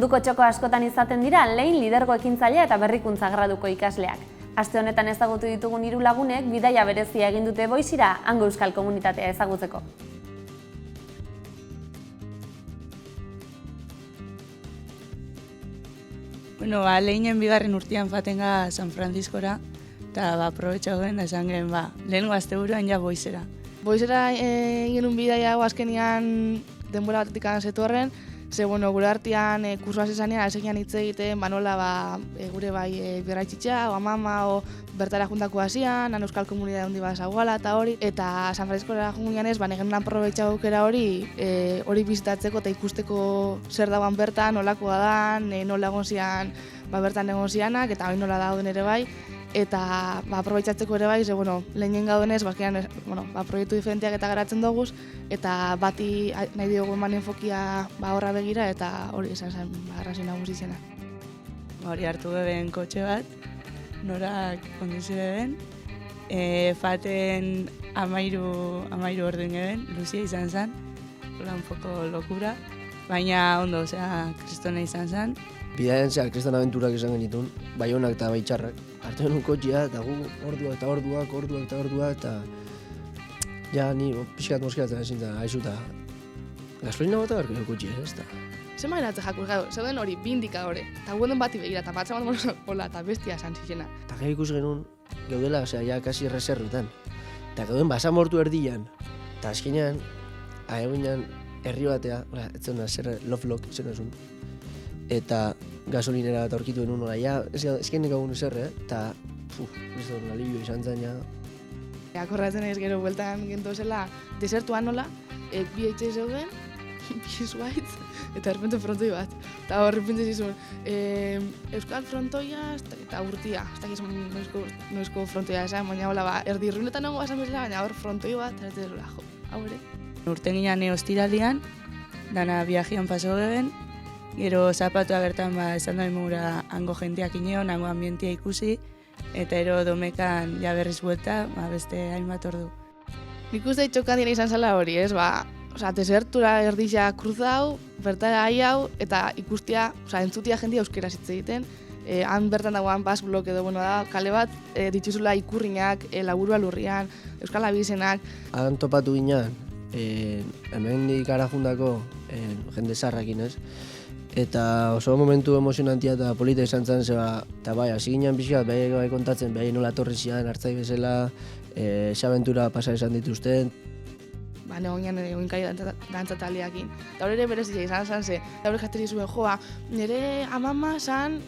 Munduko txoko askotan izaten dira lehen lidergo ekintzailea eta berrikuntza graduko ikasleak. Aste honetan ezagutu ditugun 3 lagunek bidaia berezia egin dute Boixira hango euskal komunitatea ezagutzeko. Lehinen bigarren urtean fatenga San Franciscora, eta aprobetxau gen, esan gen, lehen asteburuan ja Boixera. Boixera egin bidaia azkenian denbora batetik zetorren, ze gure artean kursoaz esanean, esekian hitz egiten, nola gure berraitxitxa, o amama, o bertara juntako hasian, euskal komunidade handi bat zaguala eta hori. Eta San Franciscora jungian ez, negen aprobetxa aukera hori bizitatzeko eta ikusteko zer dagoan bertan, nolakoa dan, nola egon zian bertan egon zianak, eta hori nola dauden ere bai. Eta aprobetxatzeko ere bai, ze lehenen gaudenez, proiektu diferenteak eta garatzen duguz, eta bati nahi diogu eman enfokia horra begira, eta hori izan zen arrazoi nagusi izena. Hori hartu beben kotxe bat, norak konduzi beben, faten 13 orduen geben, luzia izan zen, un poco lokura, baina ondo, kristona izan zen. Bidaian kriston abenturak izan genitun, bai honak eta bai txarrak. Hartu genuen kotxea, eta gu orduak, eta ja ni pixkat moskatzen ezin da, haizu eta gasolina bota berko jo kotxea, ez da. Zema eratzen jakur, zeuden hori, bi indikadore, eta guen bati begira, eta batza bat hola, eta bestia esan zizena. Eta gero ikus genuen, geudela, ja kasi reservetan. Eta geuden basamortu erdian, eta azkenean, egunean herri batea, etzen da, zer love-lock izan ezun. Eta gasolinera eta aurkitu genuen nola, ezkenik agun ezer, eta kriston alibio izan zen, Akorratzen ez gero bueltan gentozela, desertuan nola, bi eitxe zeuden, bi zuaitz, eta errepente frontoi bat. Eta horrepente zizun, euskal frontoia eta urtia, ez dakiz noizko frontoia esan, baina hola, erdi irrunetan nago basan bezala, baina hor frontoi bat, eta ez dela, hau ere. Urten ginean ostiralian, dana viajian paso beben, gero zapatua bertan esan da emura hango jendeak ineon, hango ambientia ikusi, eta ero domekan berriz buelta, beste hainbat ordu. Nik uste txokan dira izan zela hori, ez, desertura erdisa kruzau, bertara ahi hau, eta ikustia, entzutia jendia euskeraz hitz egiten. Han bertan dagoan bas blok edo, kale bat, dituzula ikurriak, laburua lurrian, euskal abizenak. Han topatu ginean, hemendik ara jundako jende zarrakin, ez? Eta oso momentu emozionantia eta polita izan zen, eta hasi ginen pixkat, bai kontatzen, bai nola torri zian, hartzai bezala, xabentura pasa izan dituzten. Negoinan egoinkai dantzataliakin. Eta hori ere berezia izan zen ze, eta hori jateri zuen joa, nire amama zan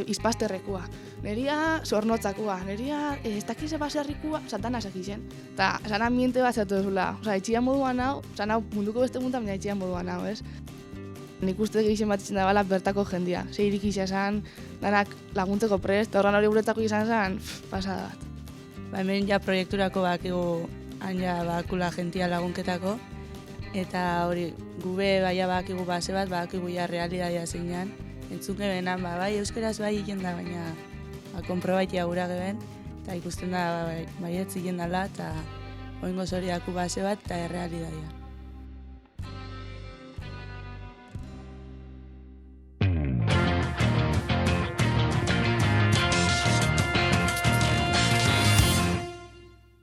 izpasterrekua, nirea zornotzakua, nirea ez dakize baserrikua, dana esakizen. Eta zan ambiente bat zatu duzula, etxian moduan hau, hau munduko beste muntan, baina etxian moduan hau, ez? Nik uste gehien bat izan da bala bertako jendia. Ze irik izan zen, danak laguntzeko prest, eta horren hori guretako izan zen, pasada bat. Hemen ja proiekturako bakigu hain bakula jentia lagunketako, eta hori gube bakigu base bat, bakigu ja realitatea zeinan. Entzun gebenan, bai euskeraz bai egin da, baina konprobaitia gura geben, eta ikusten da baietz egin dela, eta oingoz hori daku base bat, eta realitatea.